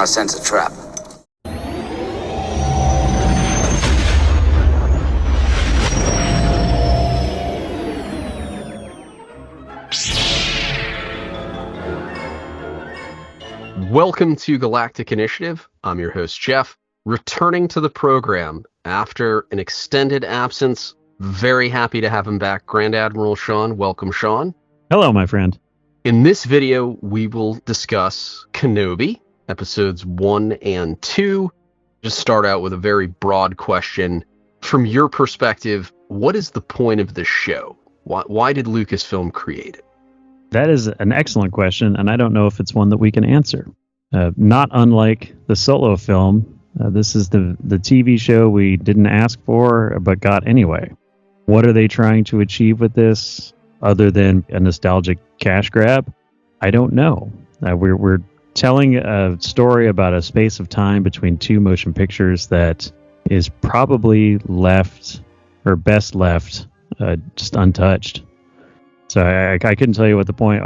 I sense a trap. Welcome to Galactic Initiative. I'm your host, Jeff. Returning to the program after an extended absence. Very happy to have him back. Grand Admiral Sean. Welcome, Sean. Hello, my friend. In this video, we will discuss Kenobi, episodes 1 and 2. Just start out with a very broad question. From your perspective, what is the point of this show? Why did Lucasfilm create it? That is an excellent question, and I don't know if it's one that we can answer. Not unlike the Solo film, this is the TV show we didn't ask for, but got anyway. What are they trying to achieve with this, other than a nostalgic cash grab? I don't know. We're telling a story about a space of time between two motion pictures that is probably left, or best left, just untouched. So I couldn't tell you what the point.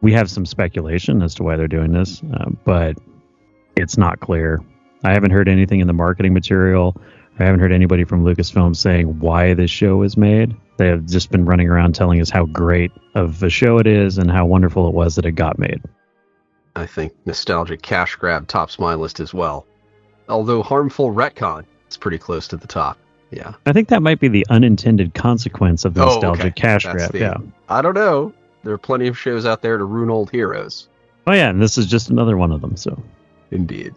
We have some speculation as to why they're doing this, but it's not clear. I haven't heard anything in the marketing material. I haven't heard anybody from Lucasfilm saying why this show was made. They have just been running around telling us how great of a show it is and how wonderful it was that it got made. I think nostalgic cash grab tops my list as well. Although harmful retcon is pretty close to the top. Yeah. I think that might be the unintended consequence of the nostalgic cash grab. Yeah. I don't know. There are plenty of shows out there to ruin old heroes. Oh, yeah, and this is just another one of them. So, indeed.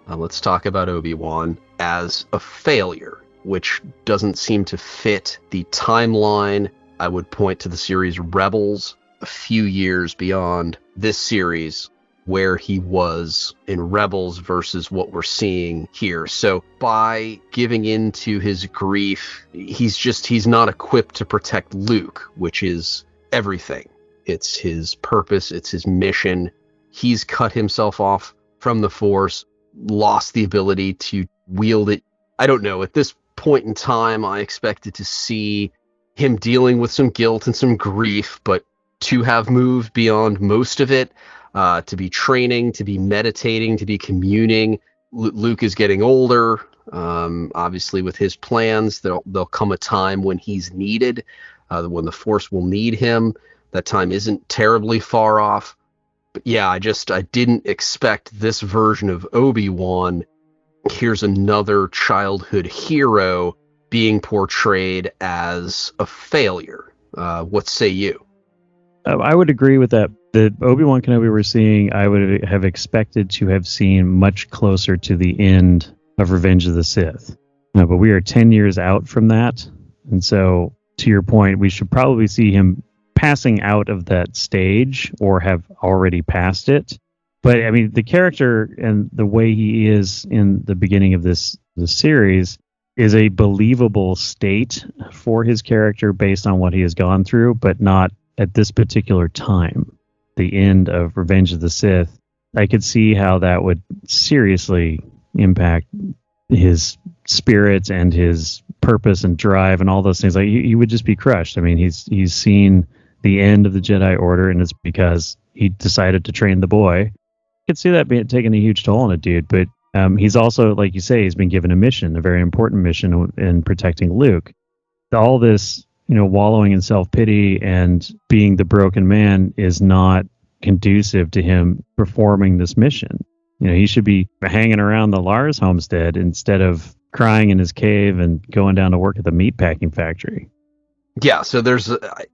Let's talk about Obi-Wan as a failure, which doesn't seem to fit the timeline. I would point to the series Rebels, a few years beyond this series, where he was in Rebels versus what we're seeing here. So by giving in to his grief, he's not equipped to protect Luke, which is everything. It's his purpose, it's his mission. He's cut himself off from the Force, lost the ability to wield it. I don't know, at this point in time, I expected to see him dealing with some guilt and some grief, but to have moved beyond most of it, to be training, to be meditating, to be communing. Luke is getting older. Obviously, with his plans, there'll come a time when he's needed, when the Force will need him. That time isn't terribly far off. But yeah, I didn't expect this version of Obi-Wan. Here's another childhood hero being portrayed as a failure. What say you? I would agree with that. The Obi-Wan Kenobi we're seeing, I would have expected to have seen much closer to the end of Revenge of the Sith. But we are 10 years out from that. And so, to your point, we should probably see him passing out of that stage or have already passed it. But, I mean, the character and the way he is in the beginning of the series is a believable state for his character based on what he has gone through, but not at this particular time. The end of Revenge of the Sith, I could see how that would seriously impact his spirit and his purpose and drive and all those things. Like he would just be crushed. I mean, he's seen the end of the Jedi Order, and it's because he decided to train the boy. I could see that taking a huge toll on a dude, but he's also, like you say, he's been given a mission, a very important mission in protecting Luke. All this, wallowing in self-pity and being the broken man is not conducive to him performing this mission. He should be hanging around the Lars homestead instead of crying in his cave and going down to work at the meatpacking factory. Yeah, so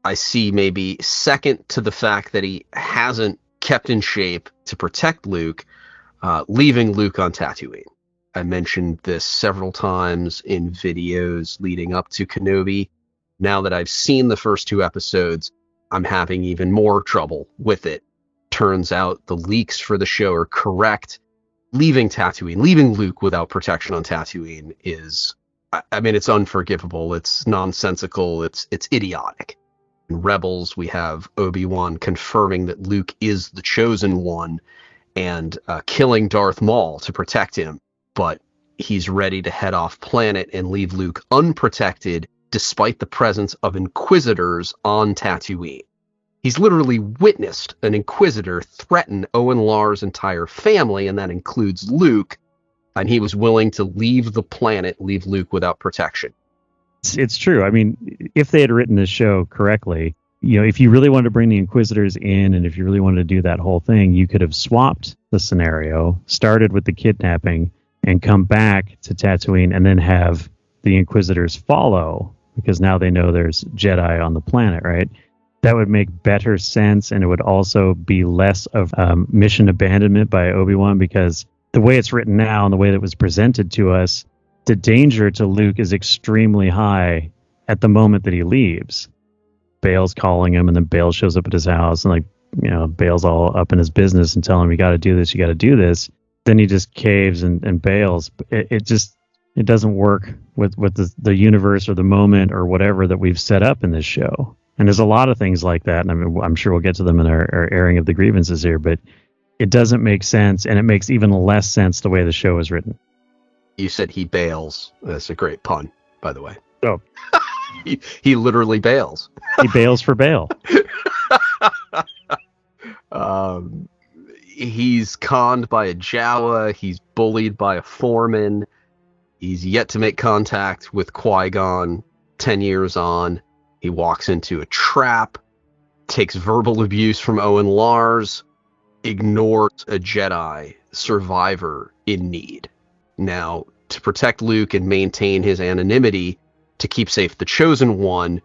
I see maybe second to the fact that he hasn't kept in shape to protect Luke, leaving Luke on Tatooine. I mentioned this several times in videos leading up to Kenobi. Now that I've seen the first 2 episodes, I'm having even more trouble with it. Turns out the leaks for the show are correct. Leaving Luke without protection on Tatooine is, it's unforgivable. It's nonsensical. It's idiotic. In Rebels, we have Obi-Wan confirming that Luke is the chosen one and killing Darth Maul to protect him. But he's ready to head off planet and leave Luke unprotected despite the presence of Inquisitors on Tatooine. He's literally witnessed an Inquisitor threaten Owen Lar's entire family, and that includes Luke, and he was willing to leave the planet, leave Luke without protection. It's true. I mean, if they had written this show correctly, if you really wanted to bring the Inquisitors in, and if you really wanted to do that whole thing, you could have swapped the scenario, started with the kidnapping, and come back to Tatooine, and then have the Inquisitors follow, because now they know there's Jedi on the planet, right? That would make better sense, and it would also be less of mission abandonment by Obi-Wan, because the way it's written now and the way that it was presented to us, the danger to Luke is extremely high at the moment that he leaves. Bail's calling him, and then Bail shows up at his house, and Bail's all up in his business and telling him, you got to do this. Then he just caves and bails. It doesn't work with the universe or the moment or whatever that we've set up in this show. And there's a lot of things like that, and I'm sure we'll get to them in our airing of the grievances here, but it doesn't make sense, and it makes even less sense the way the show is written. You said he bails. That's a great pun, by the way. Oh. he literally bails. He bails for bail. He's conned by a Jawa. He's bullied by a foreman. He's yet to make contact with Qui-Gon 10 years on. He walks into a trap, takes verbal abuse from Owen Lars, ignores a Jedi survivor in need. Now, to protect Luke and maintain his anonymity, to keep safe the Chosen One,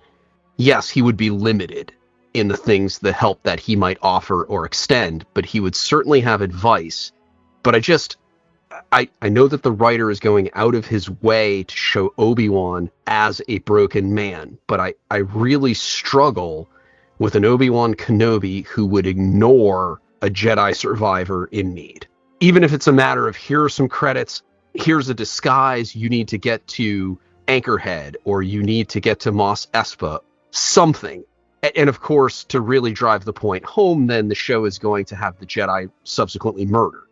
yes, he would be limited in the help that he might offer or extend, but he would certainly have advice. But I know that the writer is going out of his way to show Obi-Wan as a broken man, but I really struggle with an Obi-Wan Kenobi who would ignore a Jedi survivor in need. Even if it's a matter of, here are some credits, here's a disguise, you need to get to Anchorhead, or you need to get to Mos Espa, something. And of course, to really drive the point home, then the show is going to have the Jedi subsequently murdered.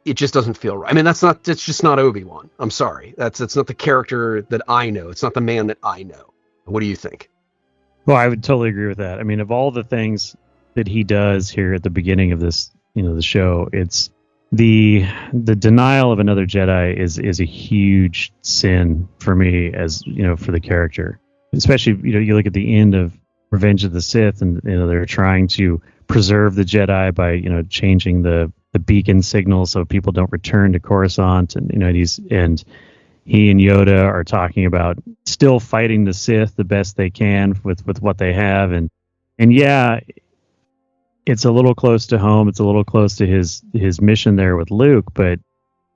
It just doesn't feel right. I mean, that's just not Obi-Wan. I'm sorry. That's not the character that I know. It's not the man that I know. What do you think? Well, I would totally agree with that. I mean, of all the things that he does here at the beginning of this, the show, it's the denial of another Jedi is a huge sin for me, as for the character. Especially, you look at the end of Revenge of the Sith, and they're trying to preserve the Jedi by changing the beacon signal so people don't return to Coruscant, and he and Yoda are talking about still fighting the Sith the best they can with what they have, and yeah, it's a little close to home. It's a little close to his mission there with Luke, but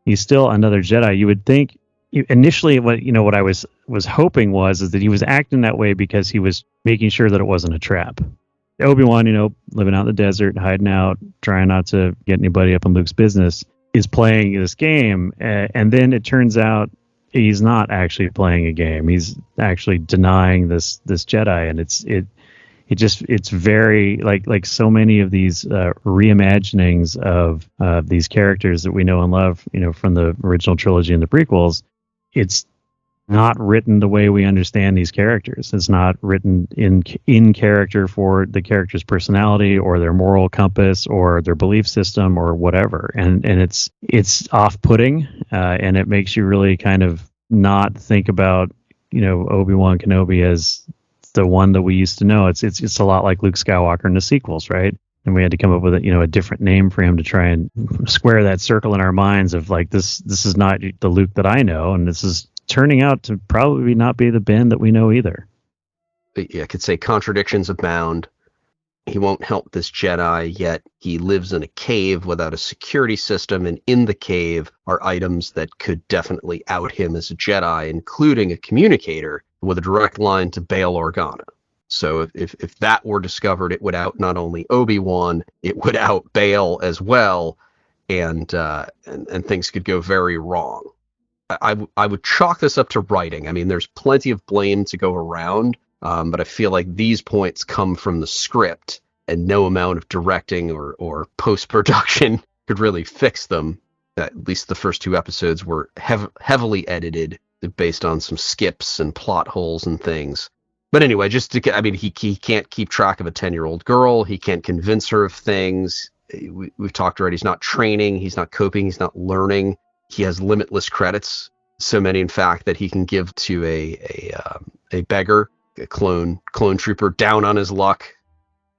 he's still another Jedi. You would think initially what I was hoping is that he was acting that way because he was making sure that it wasn't a trap. Obi-Wan, living out in the desert, hiding out, trying not to get anybody up in Luke's business, is playing this game, and then it turns out he's not actually playing a game. He's actually denying this Jedi, and it's very like so many of these reimaginings of these characters that we know and love, from the original trilogy and the prequels. It's not written the way we understand these characters. It's not written in character for the character's personality or their moral compass or their belief system or whatever. And it's off-putting, and it makes you really kind of not think about, Obi-Wan Kenobi as the one that we used to know. It's a lot like Luke Skywalker in the sequels, right? And we had to come up with a different name for him to try and square that circle in our minds of like, this is not the Luke that I know, and this is turning out to probably not be the Ben that we know either. Yeah, I could say contradictions abound. He won't help this Jedi, yet he lives in a cave without a security system, and in the cave are items that could definitely out him as a Jedi, including a communicator with a direct line to Bail Organa. So if that were discovered, it would out not only Obi-Wan, it would out Bail as well, and things could go very wrong. I would chalk this up to writing. I mean, there's plenty of blame to go around, but I feel like these points come from the script, and no amount of directing or post-production could really fix them. At least the first two episodes were heavily edited based on some skips and plot holes and things. But anyway, he can't keep track of a 10-year-old girl. He can't convince her of things. We've talked already. He's not training. He's not coping. He's not learning. He has limitless credits. So many, in fact, that he can give to a beggar, a clone trooper, down on his luck.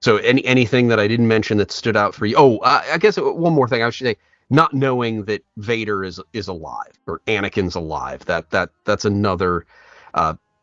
So anything that I didn't mention that stood out for you? Oh, I guess one more thing I should say: not knowing that Vader is alive or Anakin's alive. That's another.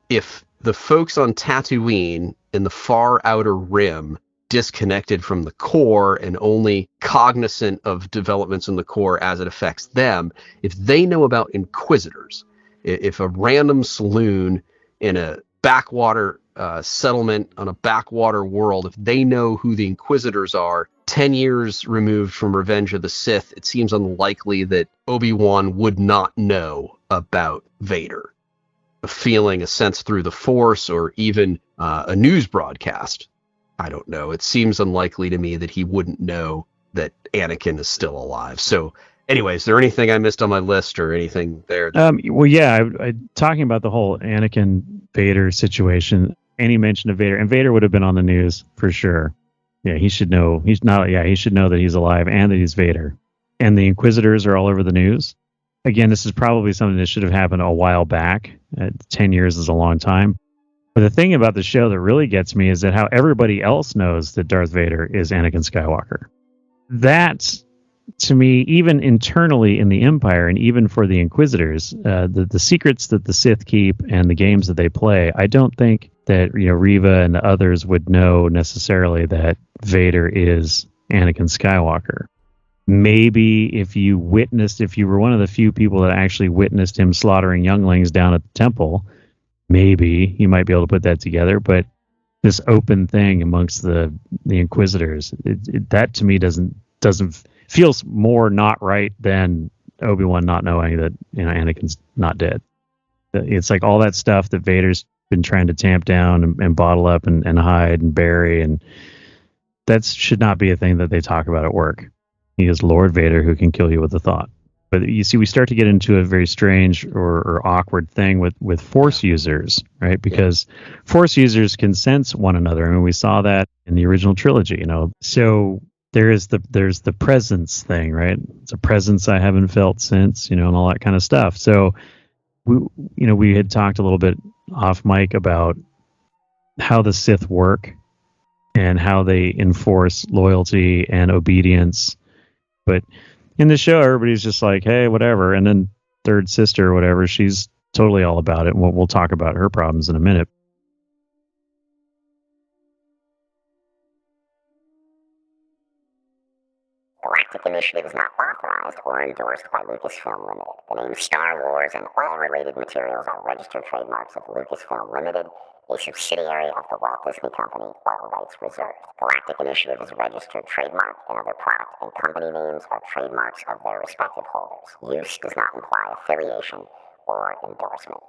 If the folks on Tatooine in the far outer rim disconnected from the core and only cognizant of developments in the core as it affects them, if they know about Inquisitors, if a random saloon in a backwater settlement on a backwater world, if they know who the Inquisitors are, 10 years removed from Revenge of the Sith, it seems unlikely that Obi-Wan would not know about Vader. A feeling, a sense through the Force, or even a news broadcast. I don't know. It seems unlikely to me that he wouldn't know that Anakin is still alive. So anyway, is there anything I missed on my list or anything there? Well, yeah, talking about the whole Anakin Vader situation, any mention of Vader, and Vader would have been on the news for sure. Yeah, he should know. He should know that he's alive and that he's Vader. And the Inquisitors are all over the news. Again, this is probably something that should have happened a while back. 10 years is a long time. But the thing about the show that really gets me is that how everybody else knows that Darth Vader is Anakin Skywalker. That's, to me, even internally in the Empire and even for the Inquisitors, the secrets that the Sith keep and the games that they play, I don't think that Reva and the others would know necessarily that Vader is Anakin Skywalker. Maybe if you were one of the few people that actually witnessed him slaughtering younglings down at the temple, maybe you might be able to put that together. But this open thing amongst the Inquisitors, that to me doesn't feels more not right than Obi-Wan not knowing that Anakin's not dead. It's like all that stuff that Vader's been trying to tamp down and bottle up and hide and bury, and that should not be a thing that they talk about at work. He is Lord Vader who can kill you with a thought. But you see, we start to get into a very strange or awkward thing with Force users, right? Because Force users can sense one another. I mean, we saw that in the original trilogy, So there's the presence thing, right? It's a presence I haven't felt since, and all that kind of stuff. So we had talked a little bit off mic about how the Sith work and how they enforce loyalty and obedience. But in the show, everybody's just like, hey, whatever. And then third sister or whatever, she's totally all about it. And we'll talk about her problems in a minute. Galactic Initiative is not authorized or endorsed by Lucasfilm Limited. The name Star Wars and all related materials are registered trademarks of Lucasfilm Limited, a subsidiary of the Walt Disney Company, all rights reserved. Galactic Initiative is a registered trademark, and other product and company names are trademarks of their respective holders. Use does not imply affiliation or endorsement.